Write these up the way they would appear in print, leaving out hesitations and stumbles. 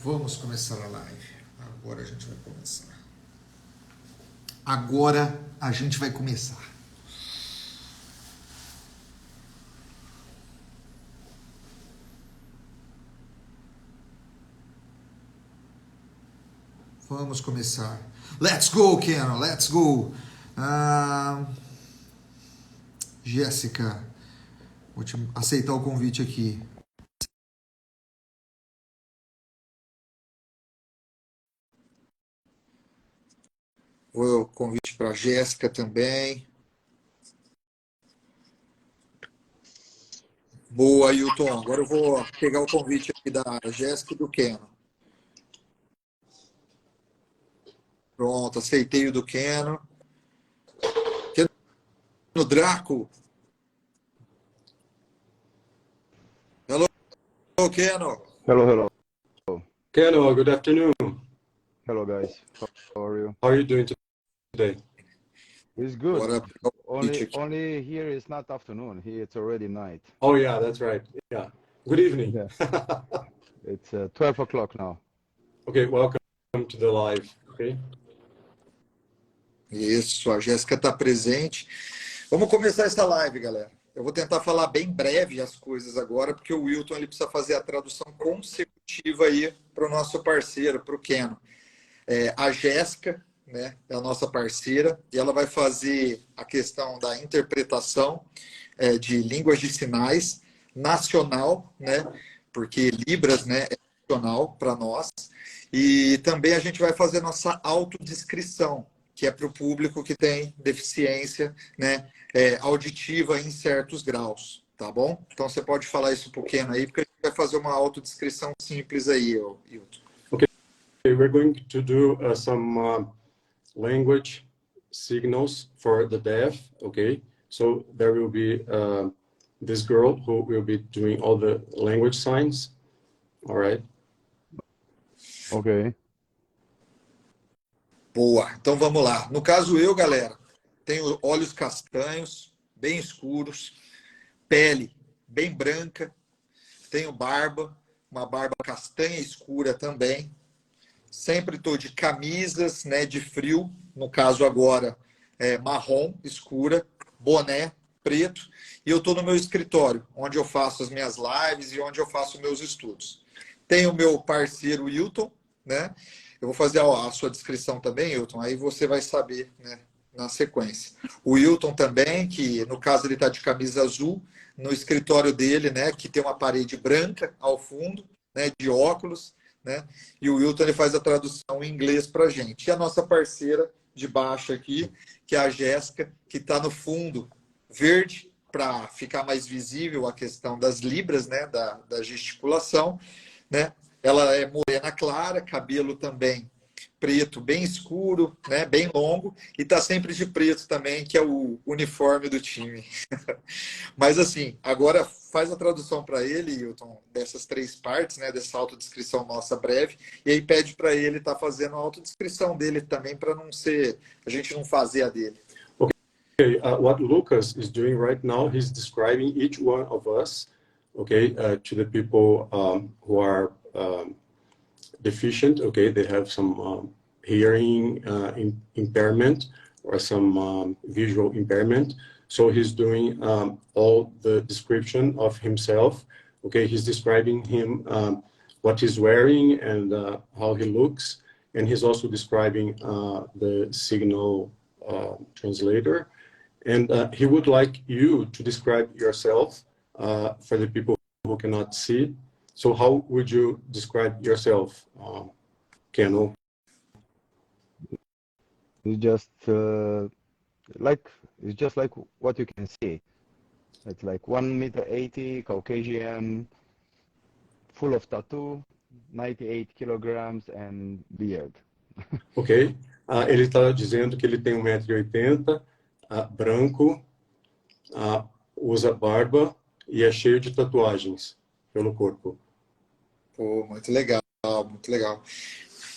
Vamos começar a live. Agora a gente vai começar. Agora a gente vai começar. Vamos começar. Let's go, Kenan. Let's go. Jéssica, vou te aceitar o convite aqui. O convite para a Jéssica também. Boa, Ailton. Agora eu vou pegar o convite aqui da Jéssica e do Kenan. Pronto, aceitei o do Kenan. Kenan Draco. Hello, Kenan. Hello. Kenan, good afternoon. Hello, guys. How are you? How are you doing today? It's good. Only here it's not afternoon. Here it's already night. Oh, yeah, that's right. Yeah. Good evening. Yeah. It's 12 o'clock now. Okay, welcome to the live. Okay. Isso, a Jéssica está presente. Vamos começar essa live, galera. Eu vou tentar falar bem breve as coisas agora, porque o Wilton ele precisa fazer a tradução consecutiva aí para o nosso parceiro, para o Kenan. A Jéssica, né, é a nossa parceira, e ela vai fazer a questão da interpretação de línguas de sinais nacional, né, porque Libras, né, é nacional para nós, e também a gente vai fazer nossa autodescrição, que é para o público que tem deficiência, né, auditiva em certos graus, tá bom? Então você pode falar isso um pouquinho aí, porque a gente vai fazer uma autodescrição simples aí, Hilton. Okay, we're going to do some language signals for the deaf, okay? So there will be this girl who will be doing all the language signs, all right? Okay. Boa, então vamos lá. No caso eu, galera, tenho olhos castanhos, bem escuros, pele bem branca, tenho barba, uma barba castanha escura também. Sempre estou de camisas, né, de frio, no caso agora marrom escura, boné preto, e eu estou no meu escritório, onde eu faço as minhas lives e onde eu faço meus estudos. Tenho o meu parceiro Wilton, né? Eu vou fazer a sua descrição também, Wilton, aí você vai saber, né, na sequência. O Wilton também, que no caso ele está de camisa azul, no escritório dele, né, que tem uma parede branca ao fundo, né, de óculos, né, e o Wilton ele faz a tradução em inglês para a gente. E a nossa parceira de baixo aqui, que é a Jéssica, que está no fundo verde, para ficar mais visível a questão das libras, né, da gesticulação, né? Ela é morena clara, cabelo também preto, bem escuro, né, bem longo, e tá sempre de preto também, que é o uniforme do time. Mas assim, agora faz a tradução para ele, Hilton, dessas três partes, né, dessa autodescrição nossa breve, e aí pede para ele estar fazendo a autodescrição dele também, para não ser, a gente não fazer a dele. Okay, what Lucas is doing right now, he's describing each one of us, okay, to the people who are deficient, okay, they have some hearing impairment or some visual impairment. So he's doing all the description of himself, okay, he's describing him, what he's wearing and how he looks, and he's also describing the signal translator. And he would like you to describe yourself for the people who cannot see. So how would you describe yourself, Kenan? It's just like what you can see. It's like 1.80 m, Caucasian, full of tattoo, 98 kilograms and beard. Ok. Ele está dizendo que ele tem 1,80 m, branco, usa barba e é cheio de tatuagens pelo corpo. Pô, muito legal, muito legal.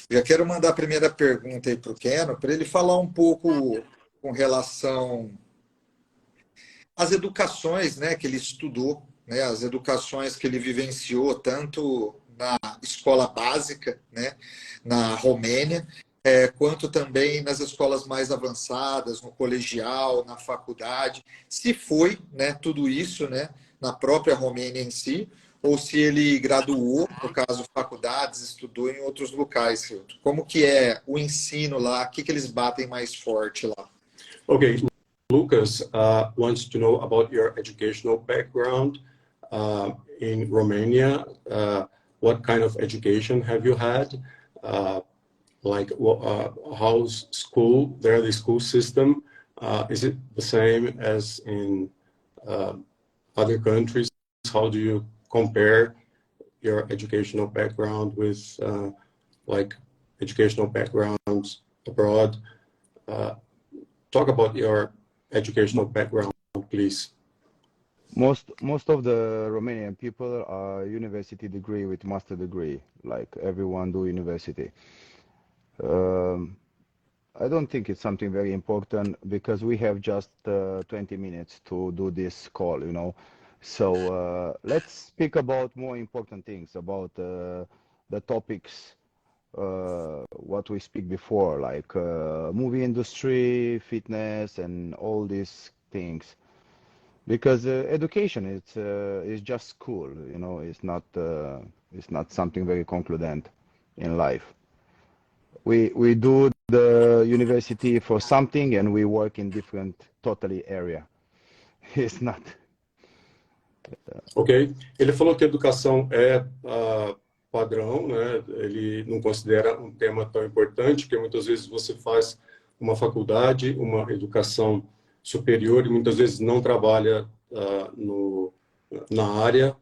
Já quero mandar a primeira pergunta aí para o Kenan, para ele falar um pouco com relação às educações, né, que ele estudou, né, as educações que ele vivenciou, tanto na escola básica, né, na Romênia, quanto também nas escolas mais avançadas, no colegial, na faculdade. Se foi, né, tudo isso, né, na própria Romênia em si, ou se ele graduou, no caso, faculdades, estudou em outros locais, Hilton. Como que é o ensino lá? O que eles batem mais forte lá? Okay, Lucas wants to know about your educational background in Romania. What kind of education have you had? Like how's school, there, the school system? Is it the same as in other countries? How do you compare your educational background with like educational backgrounds abroad? Talk about your educational background, please. Most of the Romanian people are university degree with master degree, like everyone do university. I don't think it's something very important because we have just 20 minutes to do this call, you know. So let's speak about more important things, about the topics what we speak before, like movie industry, fitness, and all these things. Because education is just school, you know. It's not something very concludent in life. We do the university for something and we work in different totally area. It's not. Ok. Ele falou que a educação é padrão, né? Ele não considera um tema tão importante, porque muitas vezes você faz uma faculdade, uma educação superior e muitas vezes não trabalha na área.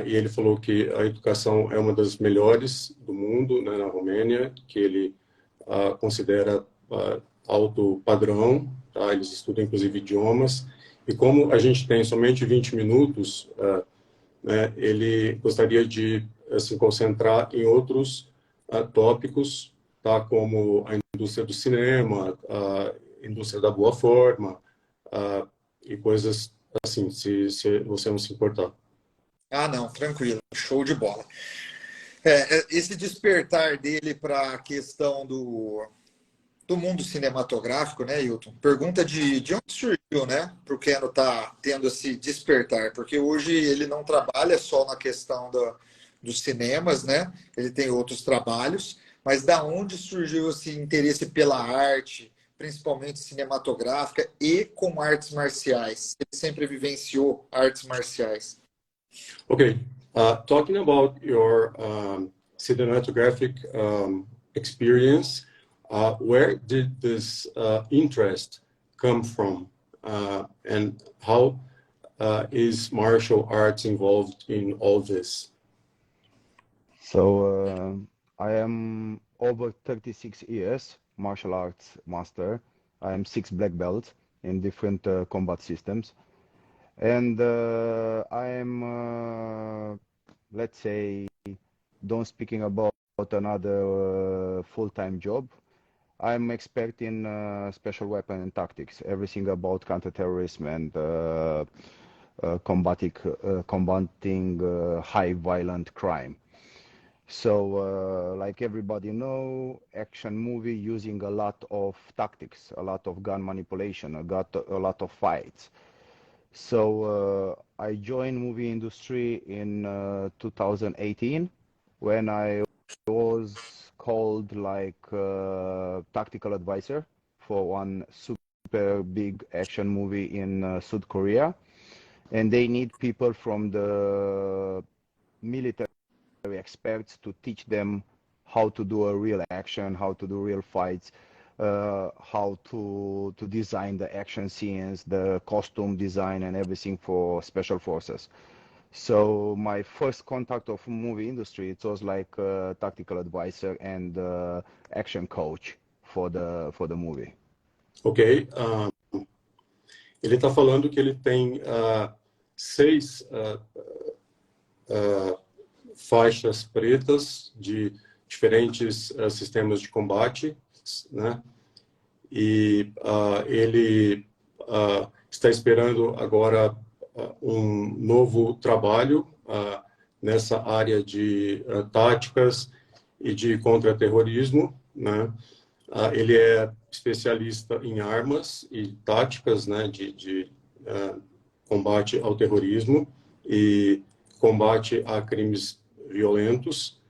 E ele falou que a educação é uma das melhores do mundo, né, na Romênia, que ele considera alto padrão, tá? Eles estudam inclusive idiomas. E como a gente tem somente 20 minutos, né, ele gostaria de se concentrar em outros tópicos, tá, como a indústria do cinema, a indústria da boa forma, e coisas assim, se você não se importar. Ah, não, tranquilo, show de bola. Esse despertar dele para a questão do mundo cinematográfico, né, Hilton? Pergunta de onde surgiu, né, para o Keno tá tendo esse despertar, porque hoje ele não trabalha só na questão dos cinemas, né? Ele tem outros trabalhos, mas da onde surgiu esse interesse pela arte, principalmente cinematográfica e com artes marciais? Ele sempre vivenciou artes marciais. Okay, talking about your cinematographic experience, where did this interest come from, and how is martial arts involved in all this? So I am over 36 years martial arts master. I am 6 black belts in different combat systems. And I am, let's say, don't speaking about another full-time job. I'm expert in special weapon and tactics, everything about counterterrorism and combating high violent crime. So, like everybody know, action movie using a lot of tactics, a lot of gun manipulation, a lot of fights. So I joined movie industry in 2018 when I was called like tactical advisor for one super big action movie in South Korea, and they need people from the military experts to teach them how to do a real action, how to do real fights, how to design the action scenes, the costume design and everything for special forces. So my first contact of movie industry, it was like a tactical advisor and action coach for the movie. Ok, ele está falando que ele tem 6 faixas pretas de diferentes sistemas de combate, né? E ele está esperando agora um novo trabalho nessa área de táticas e de contra-terrorismo, né? Ele é especialista em armas e táticas, né, de combate ao terrorismo e combate a crimes violentos.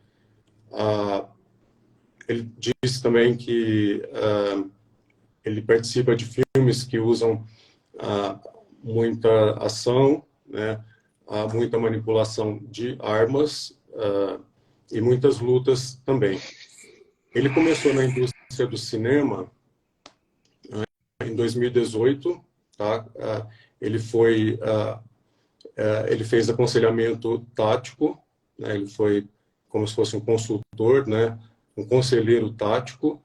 Ele disse também que ele participa de filmes que usam muita ação, né, muita manipulação de armas e muitas lutas também. Ele começou na indústria do cinema em 2018, tá? Ele ele fez aconselhamento tático, né? Ele foi como se fosse um consultor, né? Um conselheiro tático.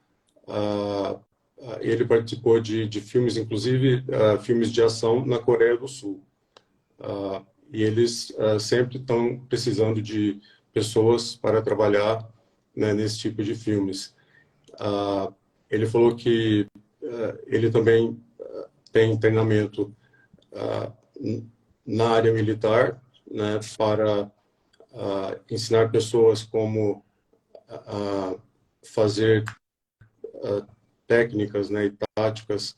Ele participou de filmes, inclusive filmes de ação na Coreia do Sul. E eles sempre estão precisando de pessoas para trabalhar, né, nesse tipo de filmes. Ele falou que ele também tem treinamento na área militar, né, para ensinar pessoas como fazer técnicas, né, e táticas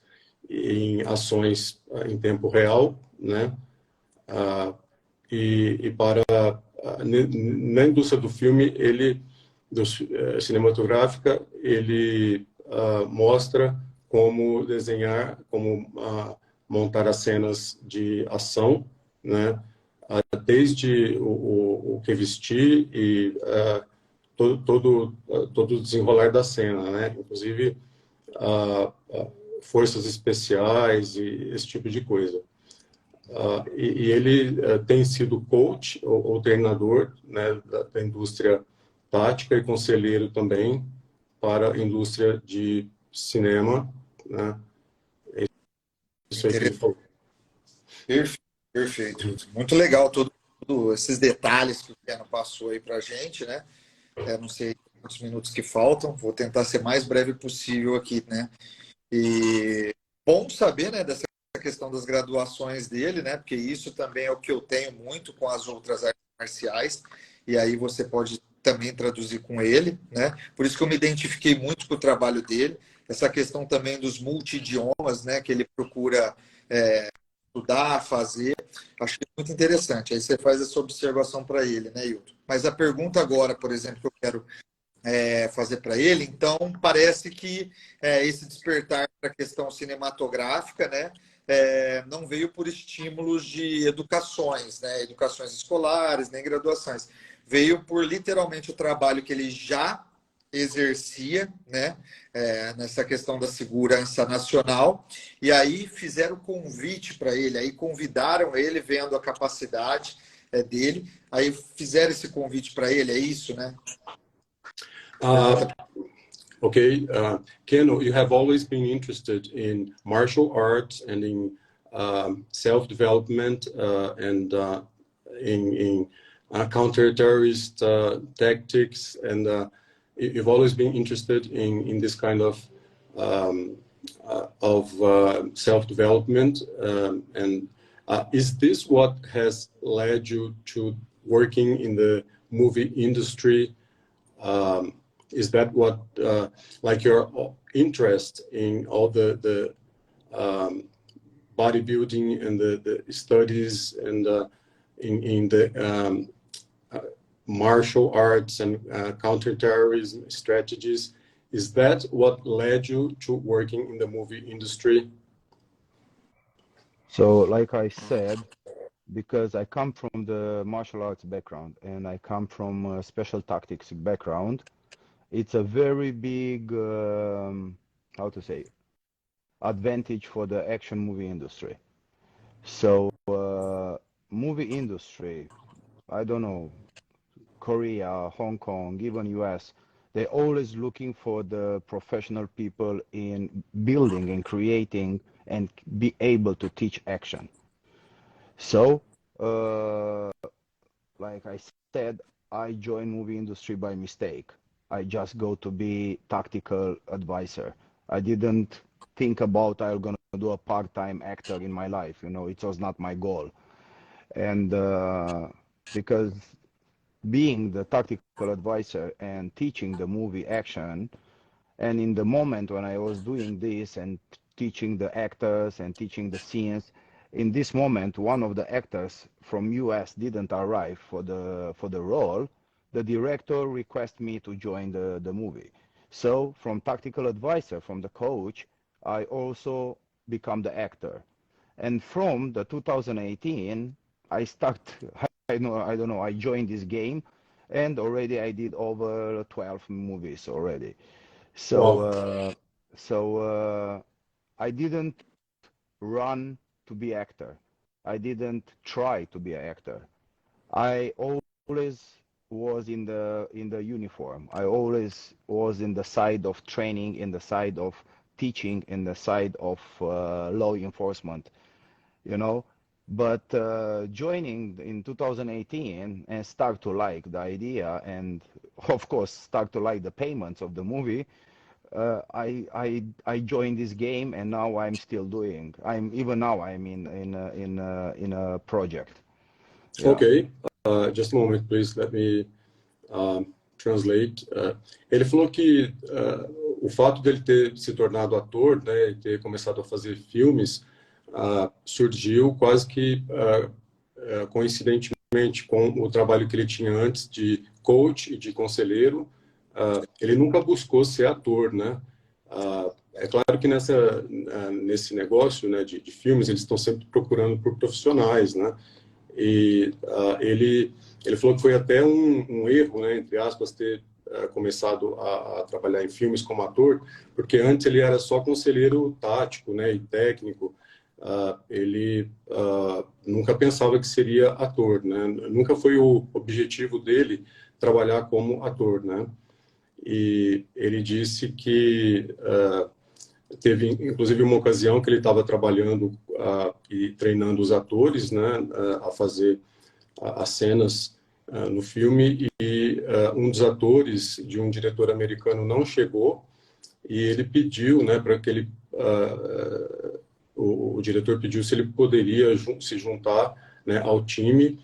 em ações em tempo real, né, e para na indústria do filme, cinematográfica, ele mostra como desenhar, como montar as cenas de ação, né? Desde o que vestir e todo o desenrolar da cena, né? Inclusive forças especiais e esse tipo de coisa. E ele tem sido coach ou treinador, né, da indústria tática e conselheiro também para a indústria de cinema, né? Isso aí que ele falou. Perfeito, perfeito. Muito legal todos esses detalhes que o Keno passou aí para a gente, né? Não sei quantos minutos que faltam, vou tentar ser mais breve possível aqui, né? E bom saber, né, dessa questão das graduações dele, né? Porque isso também é o que eu tenho muito com as outras artes marciais, e aí você pode também traduzir com ele, né? Por isso que eu me identifiquei muito com o trabalho dele, essa questão também dos multi-idiomas, né? Que ele procura estudar, fazer, acho que é muito interessante. Aí você faz essa observação para ele, né, Hilton? Mas a pergunta agora, por exemplo, que eu quero fazer para ele, então parece que esse despertar para a questão cinematográfica, né, não veio por estímulos de educações, né, educações escolares, nem graduações, veio por literalmente o trabalho que ele já exercia, né, nessa questão da segurança nacional, e aí fizeram convite para ele, aí convidaram ele, vendo a capacidade dele, aí fizeram esse convite para ele, é isso, né? Okay, Ken, you have always been interested in martial arts and in self-development and in counter-terrorist tactics, and you've always been interested in this kind of self-development. And is this what has led you to working in the movie industry? Is that what, like your interest in all the bodybuilding and the studies and in the martial arts and counterterrorism strategies, is that what led you to working in the movie industry? So, like I said, because I come from the martial arts background and I come from a special tactics background, it's a very big, how to say, advantage for the action movie industry. So, movie industry, I don't know, Korea, Hong Kong, even US, they're always looking for the professional people in building and creating and be able to teach action. So, like I said, I joined movie industry by mistake. I just go to be tactical advisor. I didn't think about I'm gonna do a part-time actor in my life. You know, it was not my goal. And because being the tactical advisor and teaching the movie action. And in the moment when I was doing this and teaching the actors and teaching the scenes, in this moment, one of the actors from US didn't arrive for the role. The director requested me to join the movie. So from tactical advisor, from the coach, I also become the actor. And from the 2018, I start, I don't know, I joined this game, and already I did over 12 movies already. So, Wow. I didn't run to be actor. I didn't try to be an actor. I always was in the uniform. I always was in the side of training, in the side of teaching, in the side of law enforcement, you know. But joining in 2018 and start to like the idea and of course start to like the payments of the movie, I joined this game, and now I'm still doing. Even now I'm in a project. Yeah. Okay, just a moment, please. Let me translate. Ele falou que o fato dele ter se tornado ator, né, e ter começado a fazer filmes, surgiu quase que coincidentemente com o trabalho que ele tinha antes de coach e de conselheiro. Ele nunca buscou ser ator, né? É claro que nesse negócio, né, de filmes, eles estão sempre procurando por profissionais, né? E ele falou que foi até um erro, né, entre aspas, ter começado a trabalhar em filmes como ator, porque antes ele era só conselheiro tático, né, e técnico. Ele nunca pensava que seria ator, né? Nunca foi o objetivo dele trabalhar como ator, né? E ele disse que teve inclusive uma ocasião que ele estava trabalhando e treinando os atores, né, a fazer as cenas no filme, e um dos atores de um diretor americano não chegou, e ele pediu, né, para que ele o diretor pediu se ele poderia se juntar, né, ao time.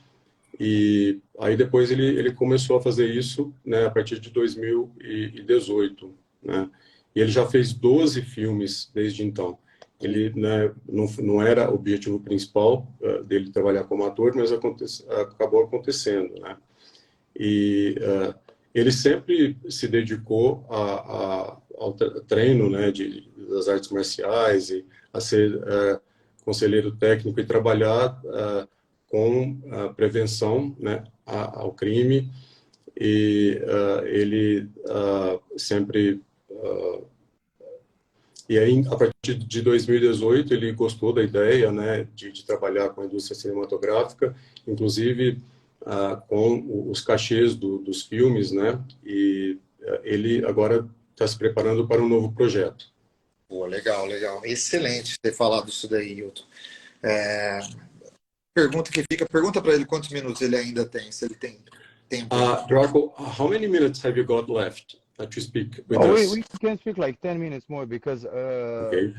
E aí depois ele começou a fazer isso, né, a partir de 2018, né? E ele já fez 12 filmes desde então. Ele, né, não era o objetivo principal dele trabalhar como ator, mas acabou acontecendo, né? E ele sempre se dedicou ao treino, né, das artes marciais, e a ser conselheiro técnico e trabalhar com a prevenção, né, ao crime. E ele sempre e aí, a partir de 2018, ele gostou da ideia, né, de trabalhar com a indústria cinematográfica, inclusive com os cachês dos filmes, né, e ele agora está se preparando para um novo projeto. Pô, legal, legal. Excelente ter falado isso daí, Hilton. Pergunta que fica, pergunta para ele quantos minutos ele ainda tem, se ele tem tempo. Drago, how many minutes have you got left to speak with us? We can speak like 10 minutes more because Okay.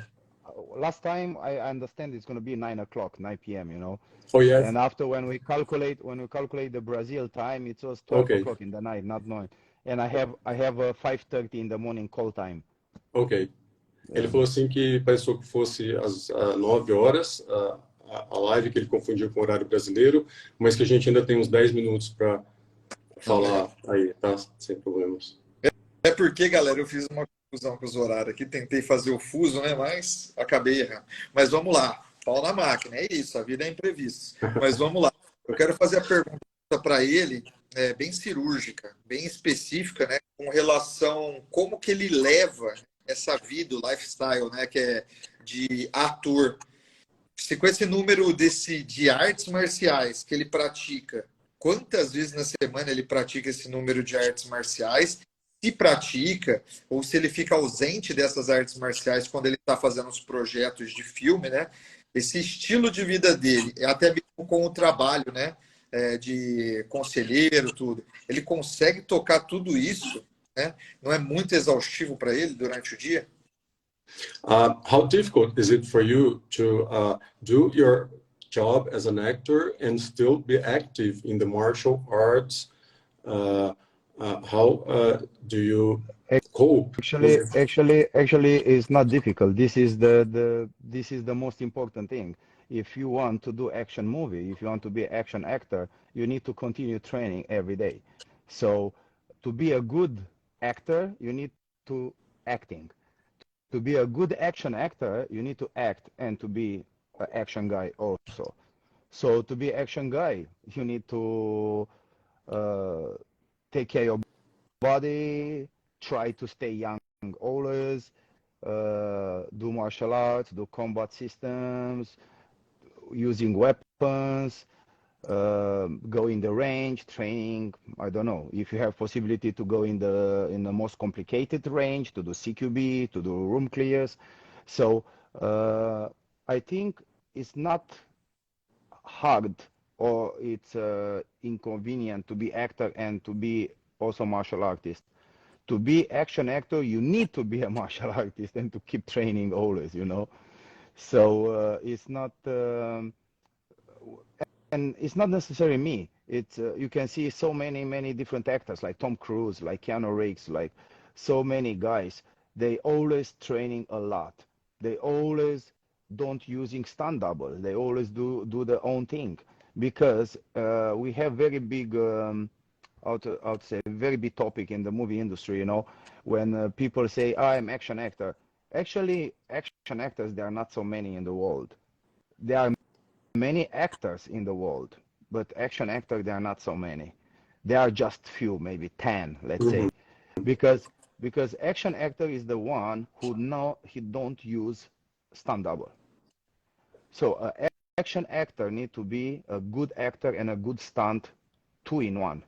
last time I understand it's going to be 9 o'clock, 9 p.m., you know. Oh, yes. And after when we calculate the Brazil time, it was 12 Okay. o'clock in the night, not 9. And I have a 5:30 in the morning call time. Ok. Ele falou assim que pensou que fosse às 9 horas a live, que ele confundiu com o horário brasileiro, mas que a gente ainda tem uns 10 minutos para falar aí, tá? Sem problemas. É porque, galera, eu fiz uma confusão com os horários aqui, tentei fazer o fuso, né? Mas acabei errando. Mas vamos lá, pau na máquina, é isso, a vida é imprevista. Mas vamos lá. Eu quero fazer a pergunta para ele, bem cirúrgica, bem específica, né? Com relação como que ele leva essa vida, o lifestyle, né? Que é de ator. Se com esse número de artes marciais que ele pratica, quantas vezes na semana ele pratica esse número de artes marciais? Se pratica, ou se ele fica ausente dessas artes marciais quando ele está fazendo os projetos de filme, né? Esse estilo de vida dele, até mesmo com o trabalho, né? De conselheiro, tudo. Ele consegue tocar tudo isso, né? Não é muito exaustivo para ele durante o dia? How difficult is it for you to do your job as an actor and still be active in the martial arts how do you cope Actually, with? actually, it's not difficult. This is the most important thing. If you want to do action movie, if you want to be an action actor, you need to continue training every day. So, to be a good actor, you need to acting. To be a good action actor, you need to act and to be an action guy also. So, to be action guy, you need to take care of your body, try to stay young always, do martial arts, do combat systems, using weapons, go in the range, training. I don't know if you have possibility to go in the most complicated range to do CQB, to do room clears. So I think it's not hard or it's inconvenient to be actor and to be also martial artist. To be action actor, you need to be a martial artist and to keep training always, you know. So it's not, and it's not necessarily me. It's you can see so many different actors like Tom Cruise, like Keanu Reeves, like so many guys. They always training a lot. They always don't using stunt double. They always do their own thing because we have very big. I would say very big topic in the movie industry, you know, when people say, I'm action actor. Actually, action actors, there are not so many in the world. There are many actors in the world, but action actors, there are not so many. There are just few, maybe 10, let's say, because action actor is the one who he don't use stunt double. So action actor need to be a good actor and a good stunt, 2 in 1.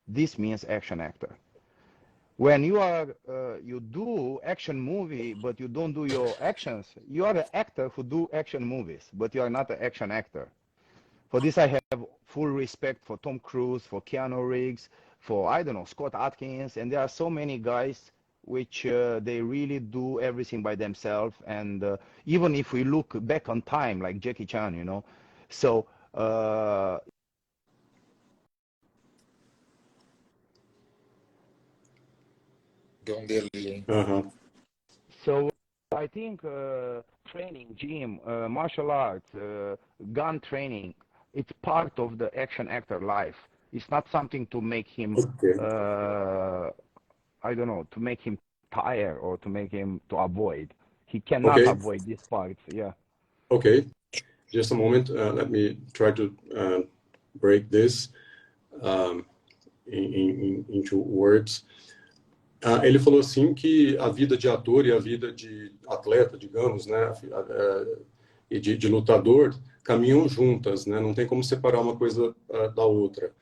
This means action actor. When you are you do action movie but you don't do your actions, you are an actor who do action movies, but you are not an action actor. For this I have full respect for Tom Cruise, for Keanu Reeves, for I don't know, Scott Adkins, and there are so many guys which they really do everything by themselves. And even if we look back on time, like Jackie Chan, you know, so Deu um delay. So I think training, gym, martial arts, gun training, it's part of the action actor life. It's not something to make him, Okay. I don't know, to make him tired or to make him to avoid. He cannot Okay. avoid these parts. Yeah. Okay. Just a moment. Let me try to break this into words. Ele falou assim que a vida de ator e a vida de atleta, digamos, né, e de lutador caminham juntas, né? Não tem como separar uma coisa da outra.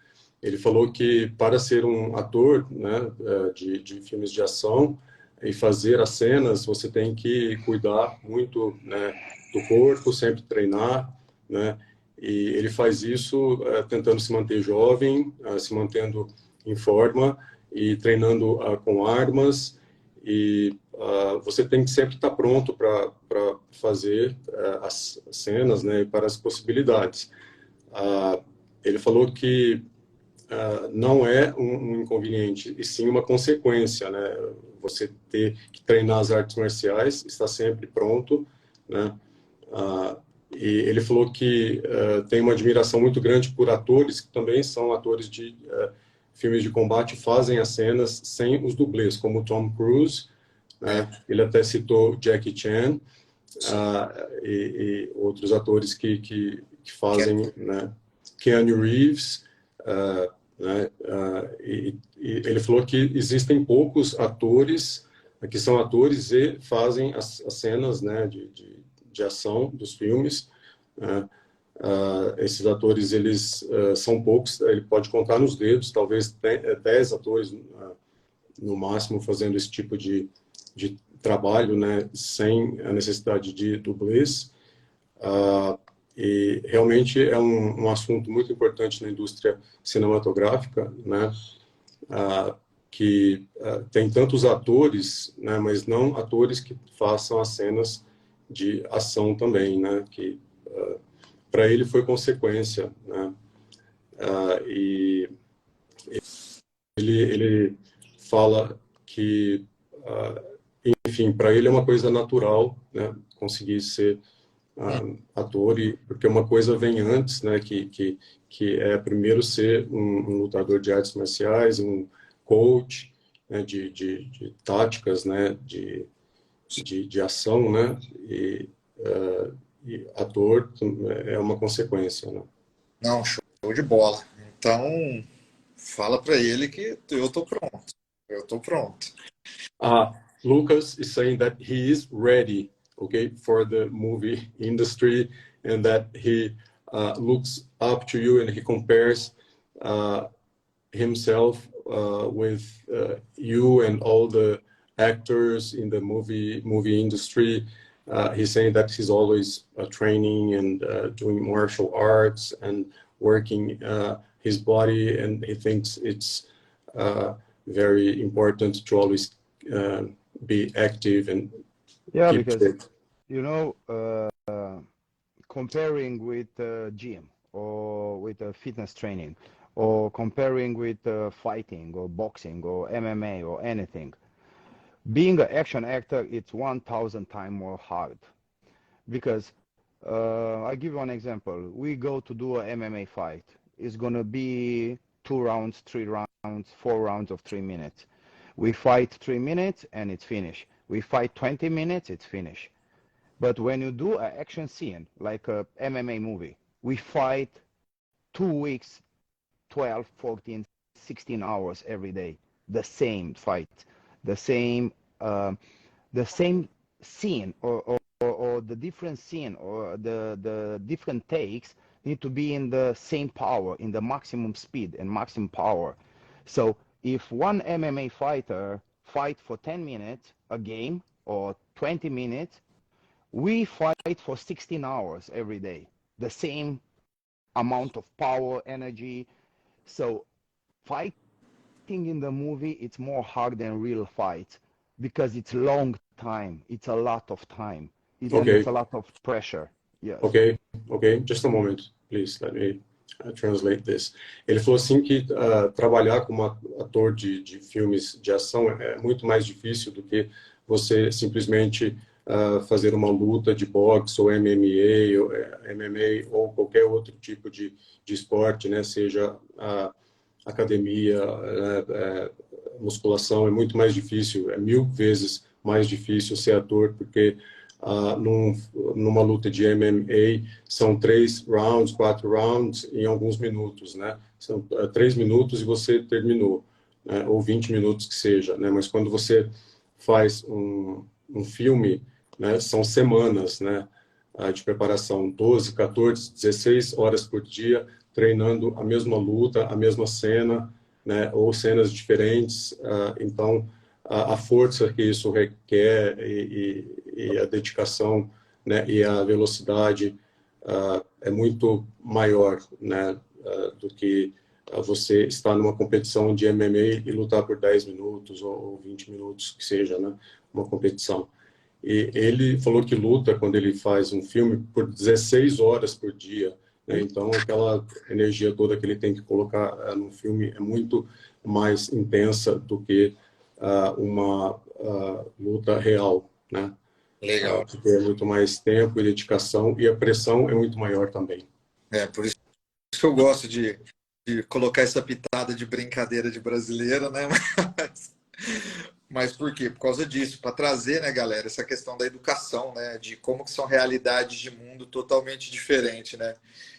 Ele falou que para ser um ator, né, de filmes de ação e fazer as cenas, você tem que cuidar muito, né, do corpo, sempre treinar, né? E ele faz isso tentando se manter jovem, se mantendo em forma e treinando com armas, e você tem que sempre estar pronto para fazer as cenas, né, e para as possibilidades. Ele falou que não é um inconveniente, e sim uma consequência, né? Você ter que treinar as artes marciais, estar sempre pronto, né? E ele falou que tem uma admiração muito grande por atores que também são atores de filmes de combate, fazem as cenas sem os dublês, como Tom Cruise, né? Ele até citou Jackie Chan, e outros atores que fazem, né? Keanu Reeves, né? E ele falou que existem poucos atores que são atores e fazem as cenas, né, de ação dos filmes, né? Esses atores, eles são poucos, ele pode contar nos dedos, talvez 10 atores no máximo fazendo esse tipo de trabalho, né, sem a necessidade de dublês. E realmente é um assunto muito importante na indústria cinematográfica, né, que tem tantos atores, né, mas não atores que façam as cenas de ação também, né, que para ele foi consequência, né? ele fala que, enfim, para ele é uma coisa natural, né, conseguir ser ator, porque uma coisa vem antes, né, que é primeiro ser um lutador de artes marciais, um coach, né, de táticas, né, de ação, né, e ator é uma consequência, né? Não, show de bola. Então, fala para ele que eu tô pronto. Eu tô pronto. Lucas is saying that he is ready, okay, for the movie industry, and that he looks up to you and he compares himself with you and all the actors in the movie industry. He's saying that he's always training and doing martial arts and working his body, and he thinks it's very important to always be active and keep because fit. you know, comparing with gym or with fitness training, or comparing with fighting or boxing or MMA or anything, being an action actor, it's 1,000 times more hard. Because I give you an example. We go to do a MMA fight. It's gonna be 2 rounds, 3 rounds, 4 rounds of 3 minutes. We fight 3 minutes and it's finished. We fight 20 minutes, it's finished. But when you do an action scene, like a MMA movie, we fight 2 weeks, 12, 14, 16 hours every day. The same fight, the same scene, or the different scene, or the different takes need to be in the same power, in the maximum speed and maximum power. So if one MMA fighter fight for 10 minutes a game or 20 minutes, we fight for 16 hours every day, the same amount of power, energy. So fighting in the movie, it's more hard than real fight because it's long time. It's a lot of time. And it's a lot of pressure. Yes. Okay. Just a moment, please. Let me translate this. Ele falou assim que trabalhar como ator de filmes de ação é muito mais difícil do que você simplesmente fazer uma luta de boxe ou MMA ou qualquer outro tipo de esporte, né? Seja academia, musculação, é muito mais difícil, é 1000 vezes mais difícil ser ator, porque numa luta de MMA são 3 rounds, 4 rounds em alguns minutos, né? São 3 minutos e você terminou, né? Ou 20 minutos que seja, né? Mas quando você faz um filme, né? São semanas, né? De preparação, 12, 14, 16 horas por dia, treinando a mesma luta, a mesma cena, né? Ou cenas diferentes. Então, a força que isso requer e a dedicação, né, e a velocidade é muito maior, né, do que você estar numa competição de MMA e lutar por 10 minutos ou 20 minutos, que seja, né, uma competição. E ele falou que luta, quando ele faz um filme, por 16 horas por dia, né, então aquela energia toda que ele tem que colocar no filme é muito mais intensa do que uma luta real, né? Legal. Porque é muito mais tempo e dedicação, e a pressão é muito maior também. Por isso que eu gosto de colocar essa pitada de brincadeira de brasileira, né? Mas por quê? Por causa disso, para trazer, né, galera, essa questão da educação, né? De como que são realidades de mundo totalmente diferentes, né?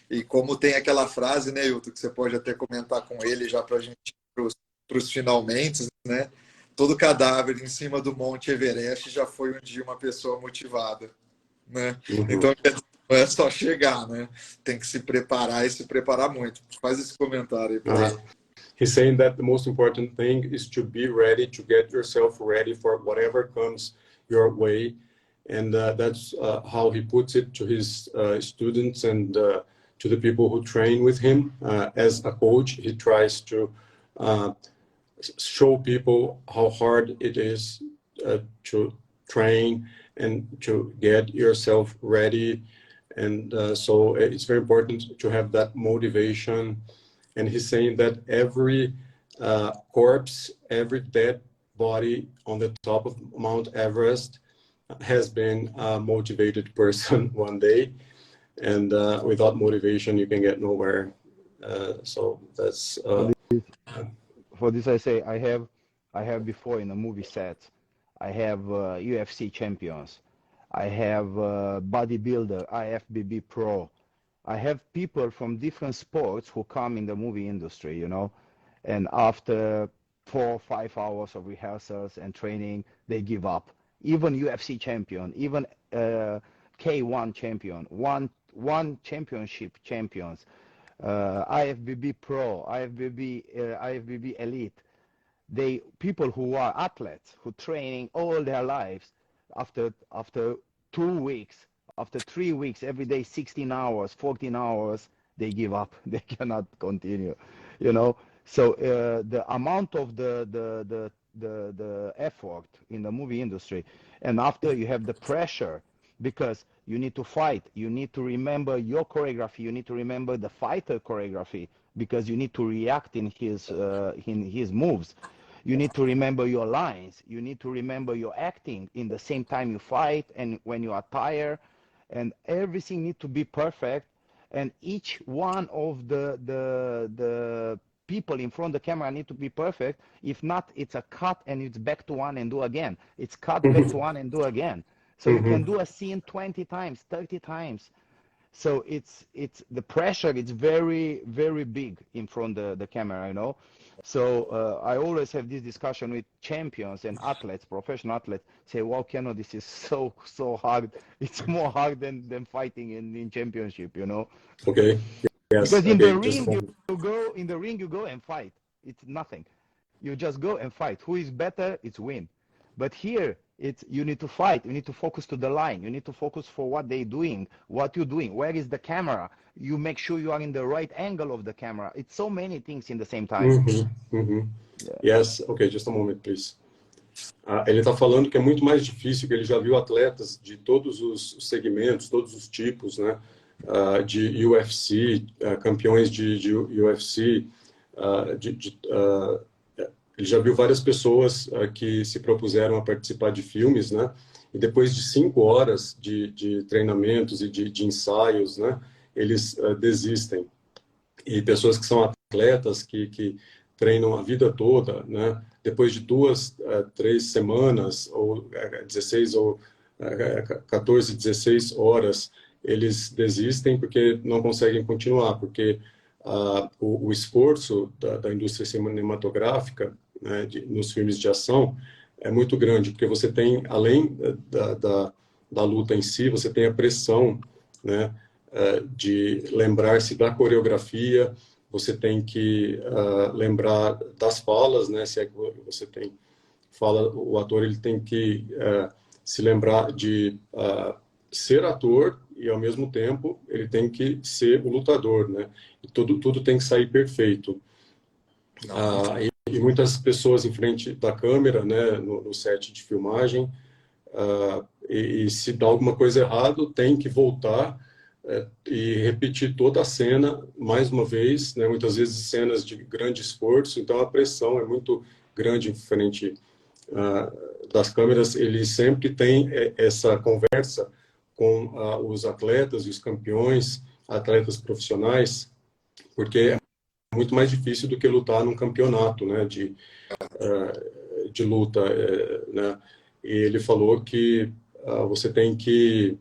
E como tem aquela frase, né, Hilton, que você pode até comentar com ele já para a gente ir para os finalmente, né? Todo cadáver em cima do Monte Everest já foi um dia uma pessoa motivada, né? Então não é só chegar, né? Tem que se preparar e se preparar muito. Faz esse comentário aí para ele. He's saying that the most important thing is to be ready, to get yourself ready for whatever comes your way, and that's how he puts it to his students and to the people who train with him. As a coach, he tries to show people how hard it is to train and to get yourself ready. And so it's very important to have that motivation. And he's saying that every corpse, every dead body on the top of Mount Everest has been a motivated person one day, and without motivation you can get nowhere. So that's for this I say I have before in a movie set, I have UFC champions, I have bodybuilder, IFBB pro, I have people from different sports who come in the movie industry, you know, and after 4 or 5 hours of rehearsals and training, they give up. Even UFC champion, even K1 champion, one championship champions, IFBB pro, IFBB elite. People who are athletes who training all their lives, after 2 weeks, after 3 weeks, every day 16 hours, 14 hours, they give up. They cannot continue, you know. So the amount of the effort in the movie industry, and after you have the pressure, because you need to fight, you need to remember your choreography, you need to remember the fighter choreography, because you need to react in his moves. You need to remember your lines, you need to remember your acting in the same time you fight and when you are tired, and everything needs to be perfect. And each one of the people in front of the camera need to be perfect. If not, it's a cut and it's back to one and do again. It's cut back to one and do again. So you can do a scene 20 times, 30 times. So it's the pressure is very, very big in front of the camera, you know. So I always have this discussion with champions and athletes, professional athletes, say, well, Keno, this is so hard. It's more hard than fighting in championship, you know. okay. Yes. Because in Okay. the ring you go and fight. It's nothing. You just go and fight. Who is better, it's win. But here you need to fight. You need to focus to the line. You need to focus for what they're doing, what you're doing. Where is the camera? You make sure you are in the right angle of the camera. It's so many things in the same time. Yeah. Yes. Okay, just a moment, please. Ele está falando que é muito mais difícil, que ele já viu atletas de todos os segmentos, todos os tipos, né? De UFC, campeões de UFC, ele já viu várias pessoas que se propuseram a participar de filmes, né? E depois de 5 horas de treinamentos e de ensaios, né? Eles desistem. E pessoas que são atletas, que treinam a vida toda, né? Depois de 2, 3 semanas, ou 16 ou 14, 16 horas, eles desistem porque não conseguem continuar, porque o esforço da indústria cinematográfica, né, nos filmes de ação é muito grande, porque você tem, além da luta em si, você tem a pressão, né, de lembrar-se da coreografia, você tem que lembrar das falas, né, se é que você tem fala, o ator ele tem que se lembrar de ser ator e ao mesmo tempo ele tem que ser o lutador, né? E tudo tem que sair perfeito. E muitas pessoas em frente da câmera, né, no set de filmagem, e se dá alguma coisa errado, tem que voltar e repetir toda a cena mais uma vez, né? Muitas vezes cenas de grande esforço, então a pressão é muito grande em frente das câmeras. Ele sempre tem essa conversa com os atletas e os campeões, atletas profissionais, porque é muito mais difícil do que lutar num campeonato, né, de luta, né? E ele falou que você tem que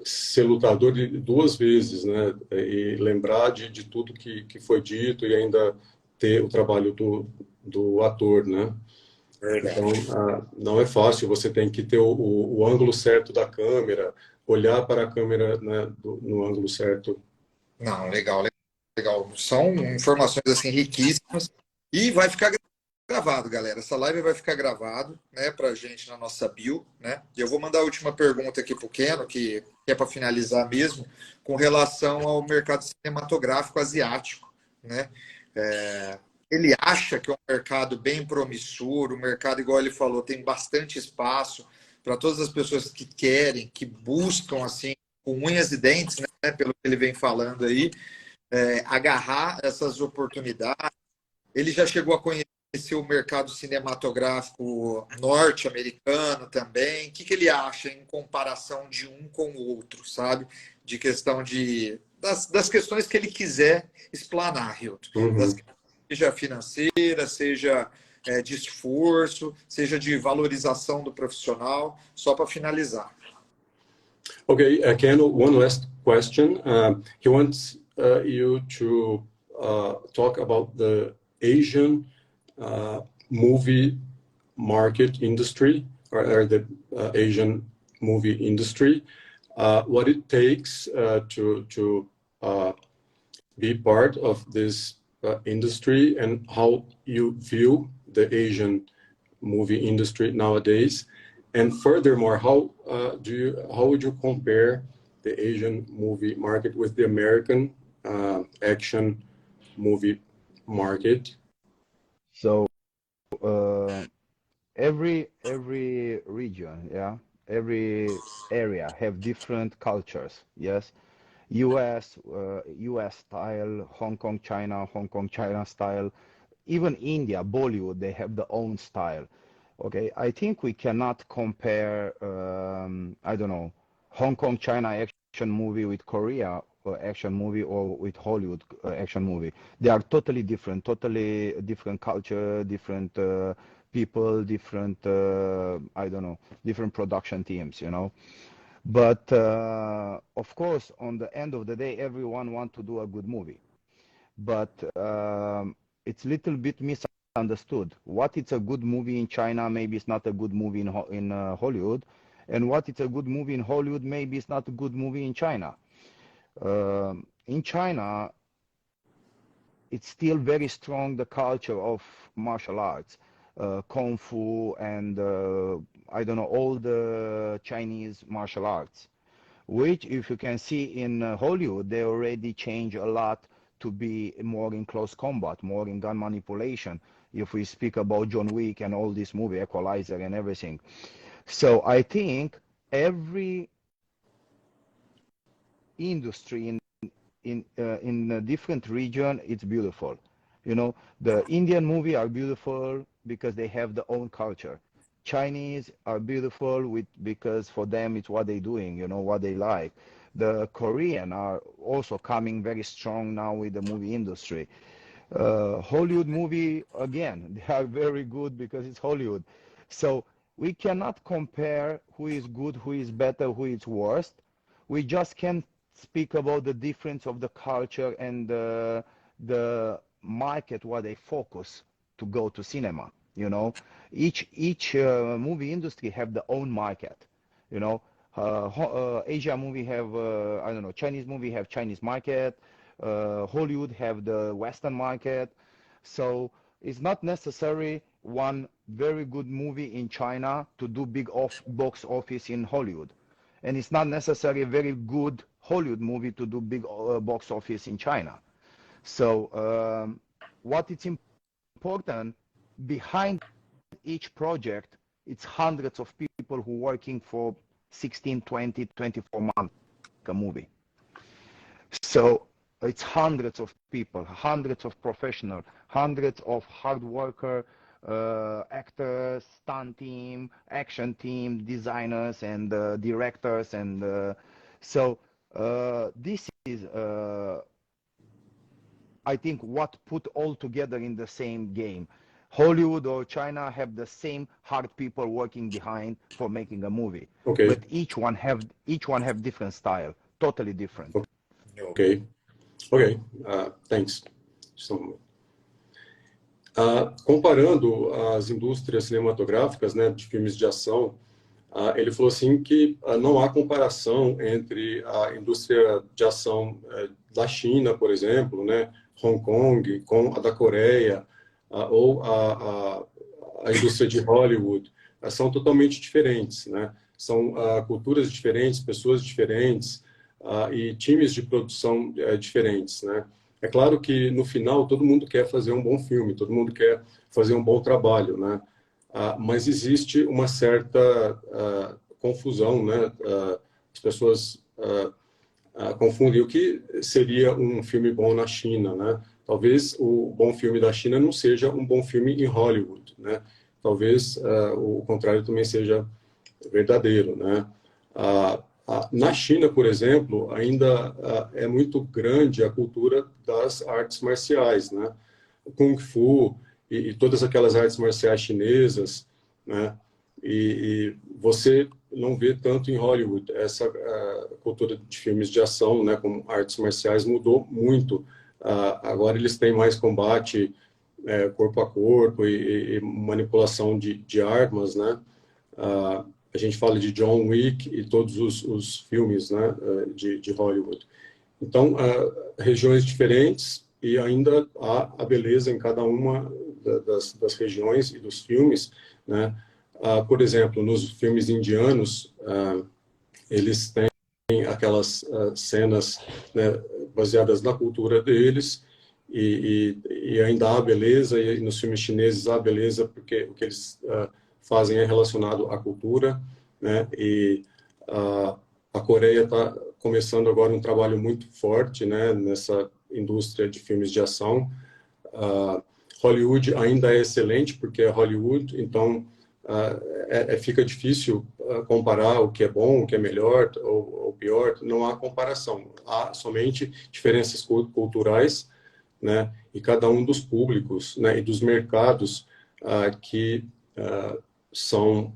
ser lutador 2 vezes, né, e lembrar de tudo que foi dito e ainda ter o trabalho do ator, né? Então, não é fácil, você tem que ter o ângulo certo da câmera, olhar para a câmera, né, no ângulo certo. Não, legal. São informações assim riquíssimas e vai ficar gravado, galera. Essa live vai ficar gravado, né, pra gente na nossa bio, né? E eu vou mandar a última pergunta aqui pro Keno, que é para finalizar mesmo, com relação ao mercado cinematográfico asiático, né? Ele acha que é um mercado bem promissor, um mercado, igual ele falou, tem bastante espaço para todas as pessoas que querem, que buscam, assim, com unhas e dentes, né, pelo que ele vem falando aí, agarrar essas oportunidades, Ele já chegou a conhecer o mercado cinematográfico norte-americano também. O que ele acha em comparação de um com o outro, sabe? De questão das questões que ele quiser explanar, Hilton. Uhum. Seja financeira, seja de esforço, seja de valorização do profissional, só para finalizar. Okay, Ken, one last question. He wants you to talk about the Asian movie market industry, or the Asian movie industry, what it takes to be part of this industry, and how you view the Asian movie industry nowadays. And furthermore, how would you compare the Asian movie market with the American action movie market? So every region, yeah, every area have different cultures. Yes, US style, Hong Kong China style, even India, Bollywood, they have their own style. Okay, I think we cannot compare, I don't know, Hong Kong China action movie with Korea action movie, or with Hollywood action movie. They are totally different culture, different people, different, I don't know, different production teams, you know. But of course, on the end of the day, everyone wants to do a good movie. But it's a little bit misunderstood. What is a good movie in China, maybe it's not a good movie in Hollywood. And what is a good movie in Hollywood, maybe it's not a good movie in China. In China, it's still very strong, the culture of martial arts, Kung Fu, and I don't know, all the Chinese martial arts, which, if you can see in Hollywood, they already change a lot to be more in close combat, more in gun manipulation, if we speak about John Wick and all this movie, Equalizer and everything. So I think every industry in a different region, it's beautiful. You know, the Indian movie are beautiful because they have their own culture. Chinese are beautiful because for them it's what they're doing, you know, what they like. The Korean are also coming very strong now with the movie industry. Hollywood movie, again, they are very good because it's Hollywood. So we cannot compare who is good, who is better, who is worst. We just can speak about the difference of the culture and the market where they focus to go to cinema. You know, each movie industry have their own market. You know, Asia movie have I don't know, Chinese movie have Chinese market, Hollywood have the Western market. So it's not necessary one very good movie in China to do big box office in Hollywood, and it's not necessarily a very good Hollywood movie to do big box office in China. So what is important, behind each project, it's hundreds of people who working for 16, 20, 24 months a movie. So it's hundreds of people, hundreds of professionals, hundreds of hard worker, actors, stunt team, action team, designers, and directors, and so this is, I think, what put all together in the same game. Hollywood or China have the same hard people working behind for making a movie. Okay. But each one have different style, totally different. Okay. Okay. Thanks. So, comparando as indústrias cinematográficas, né, de filmes de ação, ele falou assim que não há comparação entre a indústria de ação da China, por exemplo, né, Hong Kong, com a da Coreia, ou a indústria de Hollywood. São totalmente diferentes, né? São culturas diferentes, pessoas diferentes, e times de produção diferentes, né? É claro que no final todo mundo quer fazer um bom filme, todo mundo quer fazer um bom trabalho, né? Mas existe uma certa confusão, né? As pessoas confundem o que seria um filme bom na China, né? Talvez o bom filme da China não seja um bom filme em Hollywood, né? Talvez o contrário também seja verdadeiro, né? Na China, por exemplo, ainda é muito grande a cultura das artes marciais, né? O Kung Fu e todas aquelas artes marciais chinesas, né? E você não vê tanto em Hollywood. Essa cultura de filmes de ação, né, com artes marciais, mudou muito. Agora eles têm mais combate corpo a corpo e manipulação de armas, né? A gente fala de John Wick e todos os filmes, né, de Hollywood. Então, regiões diferentes e ainda há a beleza em cada uma das regiões e dos filmes, né? Por exemplo, nos filmes indianos, eles têm aquelas cenas, né, baseadas na cultura deles e ainda há beleza, e nos filmes chineses há beleza porque o que eles fazem é relacionado à cultura, né? E a Coreia está começando agora um trabalho muito forte, né, nessa indústria de filmes de ação. Hollywood ainda é excelente porque é Hollywood, então fica difícil comparar o que é bom, o que é melhor ou pior. Não há comparação, há somente diferenças culturais, né, e cada um dos públicos, né, e dos mercados que são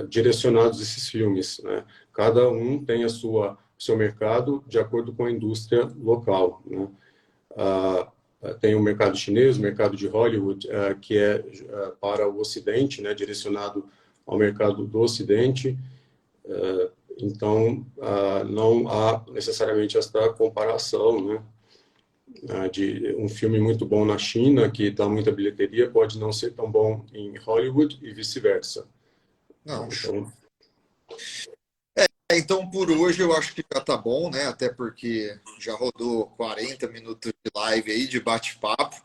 direcionados esses filmes, né? Cada um tem seu mercado de acordo com a indústria local, né? Tem o mercado chinês, o mercado de Hollywood, que é para o Ocidente, né, direcionado ao mercado do Ocidente. Então, não há necessariamente esta comparação, né? De um filme muito bom na China, que dá muita bilheteria, pode não ser tão bom em Hollywood e vice-versa. Não, Então, então, por hoje eu acho que já tá bom, né? Até porque já rodou 40 minutos de live aí, de bate-papo.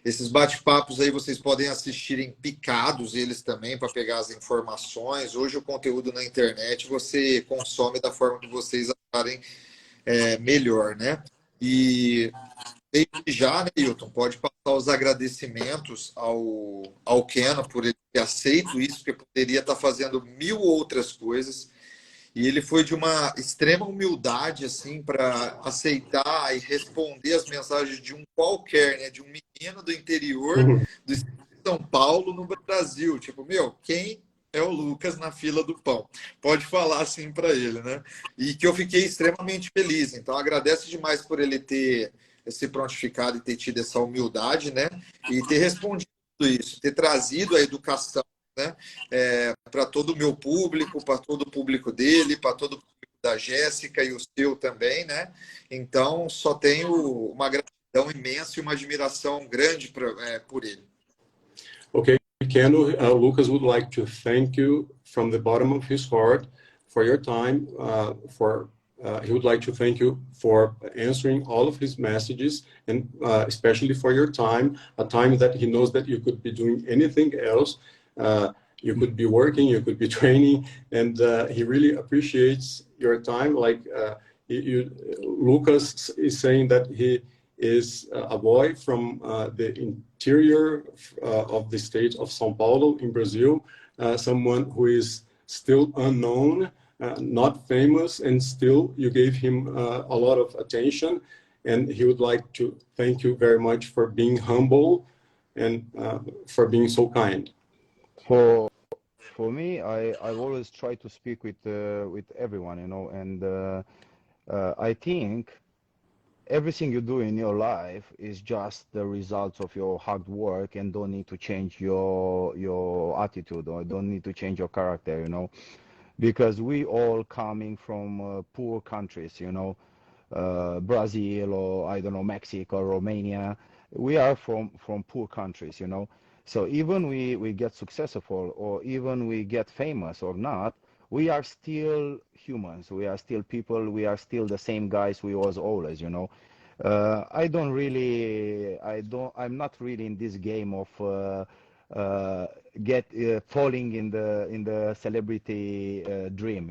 Esses bate-papos aí vocês podem assistir em picados eles também para pegar as informações. Hoje o conteúdo na internet você consome da forma que vocês acharem melhor, né? E desde já, né, Hilton, pode passar os agradecimentos ao Keno por ele ter aceito isso, porque poderia estar fazendo mil outras coisas. E ele foi de uma extrema humildade, assim, para aceitar e responder as mensagens de um qualquer, né? De um menino do interior do estado de São Paulo, no Brasil. Tipo, meu, quem é o Lucas na fila do pão? Pode falar assim para ele, né? E que eu fiquei extremamente feliz. Então, agradeço demais por ele ter se prontificado e ter tido essa humildade, né? E ter respondido isso, ter trazido a educação, né? Para todo o meu público, para todo o público dele, para todo o público da Jéssica e o seu também, né? Então, só tenho uma gratidão imensa e uma admiração grande por ele. okay, Ken, Lucas would like to thank you from the bottom of his heart for your time. He would like to thank you for answering all of his messages and especially for your time, a time that he knows that you could be doing anything else. You could be working, you could be training, and he really appreciates your time. Like Lucas is saying that he is a boy from the interior of the state of São Paulo in Brazil, someone who is still unknown, not famous, and still you gave him a lot of attention. And he would like to thank you very much for being humble and for being so kind. For me, I've always tried to speak with everyone, and I think everything you do in your life is just the results of your hard work, and don't need to change your attitude, or don't need to change your character, because we all coming from poor countries, Brazil, or I don't know, Mexico, Romania. We are from poor countries, So even we get successful, or even we get famous or not, we are still humans. We are still people. We are still the same guys we was always, I'm not really in this game of falling in the celebrity dream,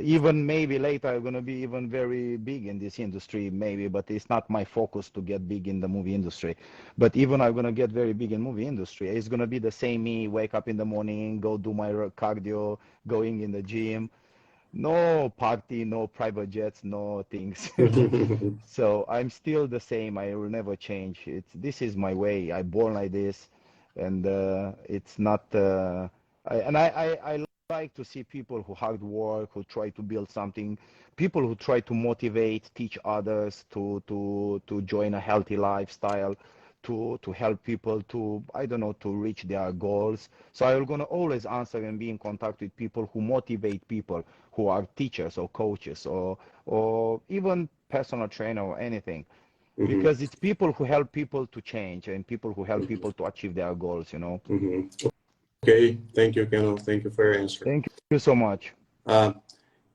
Even maybe later I'm going to be even very big in this industry, maybe, but it's not my focus to get big in the movie industry. But even I'm going to get very big in movie industry, it's going to be the same me, wake up in the morning, go do my cardio, going in the gym, no party, no private jets, no things. So I'm still the same. I will never change. This is my way. I born like this, and it's not. I like to see people who hard work, who try to build something, people who try to motivate, teach others to join a healthy lifestyle, to help people to, I don't know, to reach their goals. So I'm gonna always answer and be in contact with people who motivate people, who are teachers or coaches or even personal trainer or anything. Because it's people who help people to change and people who help people to achieve their goals, you know. Ok, thank you, Kenan. Thank you for your answer. Thank you so much.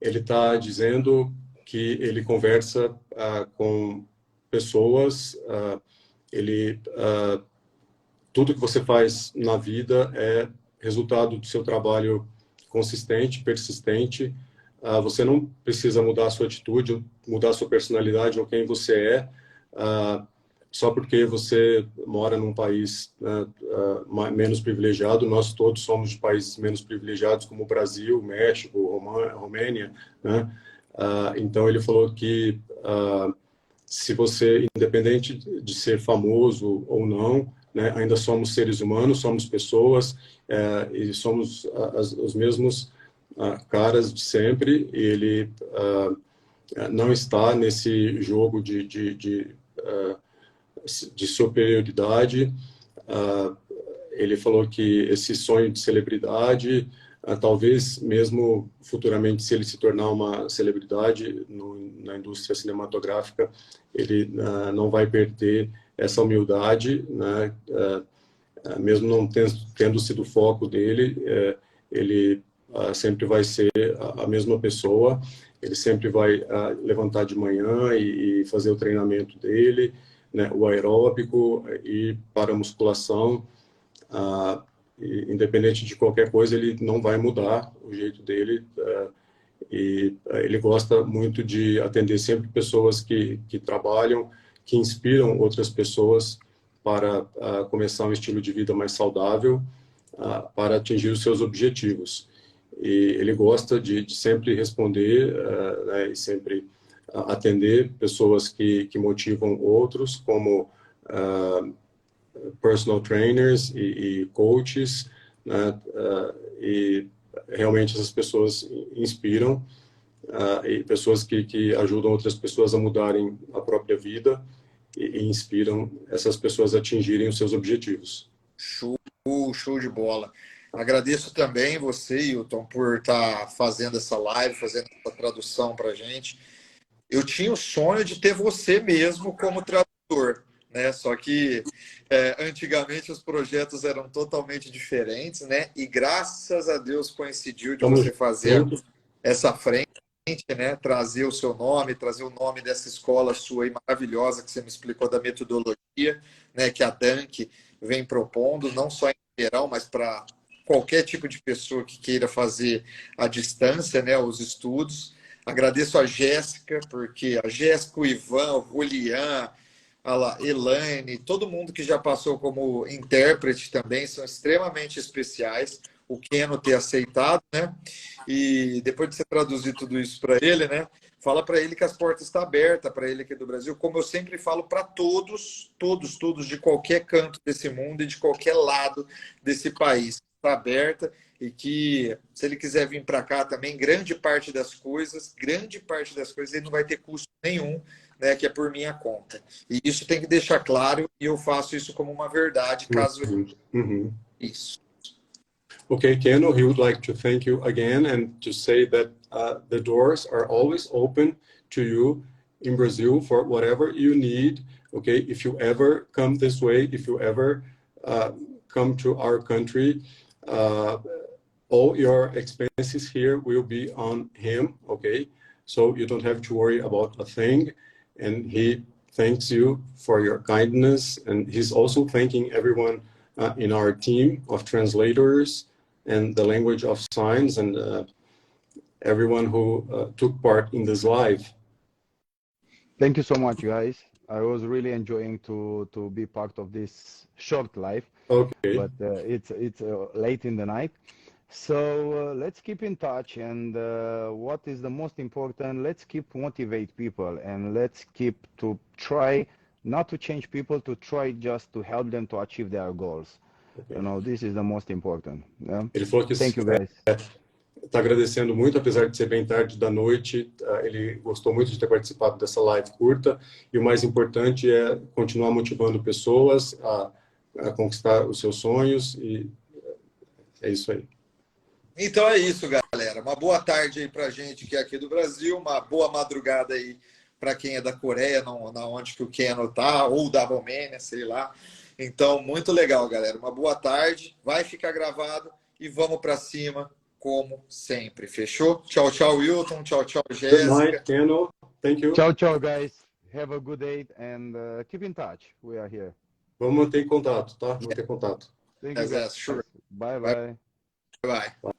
Ele está dizendo que ele conversa com pessoas, tudo que você faz na vida é resultado do seu trabalho consistente, persistente. Você não precisa mudar a sua atitude, mudar a sua personalidade ou quem você é, só porque você mora num país menos privilegiado. Nós todos somos de países menos privilegiados, como o Brasil, México, Romênia, né? Então ele falou que se você, independente de ser famoso ou não, né, ainda somos seres humanos, somos pessoas, e somos os mesmos caras de sempre. E ele não está nesse jogo de superioridade. Ele falou que esse sonho de celebridade, talvez mesmo futuramente, se ele se tornar uma celebridade na indústria cinematográfica, ele não vai perder essa humildade, né? Mesmo não tendo sido o foco dele, ele sempre vai ser a mesma pessoa. Ele sempre vai levantar de manhã e fazer o treinamento dele, né, o aeróbico, e para a musculação. Independente de qualquer coisa, ele não vai mudar o jeito dele. E ele gosta muito de atender sempre pessoas que trabalham, que inspiram outras pessoas para começar um estilo de vida mais saudável, para atingir os seus objetivos. E ele gosta de sempre responder, né, e sempre atender pessoas que motivam outros, como personal trainers e coaches, né? E realmente essas pessoas inspiram, e pessoas que ajudam outras pessoas a mudarem a própria vida e inspiram essas pessoas a atingirem os seus objetivos. Show de bola. Agradeço também você, Hilton, por estar fazendo essa live, fazendo essa tradução para a gente. Eu tinha o sonho de ter você mesmo como tradutor, né? Só que antigamente os projetos eram totalmente diferentes, né? E graças a Deus coincidiu de você fazer essa frente, né? Trazer o seu nome, trazer o nome dessa escola sua aí maravilhosa que você me explicou da metodologia, né? Que a Dunk vem propondo, não só em geral, mas para qualquer tipo de pessoa que queira fazer à distância, né? Os estudos. Agradeço a Jéssica, porque a Jéssica, o Ivan, o Julian, a Elaine, todo mundo que já passou como intérprete também são extremamente especiais. O Keno ter aceitado, né? E depois de você traduzir tudo isso para ele, né? Fala para ele que as portas estão abertas para ele aqui do Brasil, como eu sempre falo para todos de qualquer canto desse mundo e de qualquer lado desse país. Está aberta, e que se ele quiser vir para cá também, grande parte das coisas ele não vai ter custo nenhum, né, que é por minha conta. E isso tem que deixar claro, e eu faço isso como uma verdade, caso isso. Okay, Keno, he would like to thank you again and to say that the doors are always open to you in Brazil for whatever you need. Okay, if you ever come this way, if you ever come to our country, all your expenses here will be on him, okay? So you don't have to worry about a thing. And he thanks you for your kindness. And he's also thanking everyone in our team of translators and the language of signs. And everyone who took part in this live. Thank you so much, guys. I was really enjoying to be part of this short live, Okay. but it's late in the night. So let's keep in touch, and what is the most important, let's keep motivate people, and let's keep to try not to change people, to try just to help them to achieve their goals. Okay. You know, this is the most important. Yeah? Ele falou que Thank you, guys. está agradecendo muito, apesar de ser bem tarde da noite. Ele gostou muito de ter participado dessa live curta, e o mais importante é continuar motivando pessoas a conquistar os seus sonhos, e é isso aí. Então é isso, galera. Uma boa tarde aí pra gente que é aqui do Brasil, uma boa madrugada aí para quem é da Coreia, na onde que o Keno tá, ou da Romênia, sei lá. Então, muito legal, galera. Uma boa tarde, vai ficar gravado e vamos para cima, como sempre. Fechou? Tchau, tchau, Wilton. Tchau, tchau, Good Jéssica. night, Keno. Thank you. Ciao, ciao, guys. Have a good day, and keep in touch. We are here. Vamos manter contato, tá? Manter contato. Thank you, guys. Sure. Bye, bye. Bye.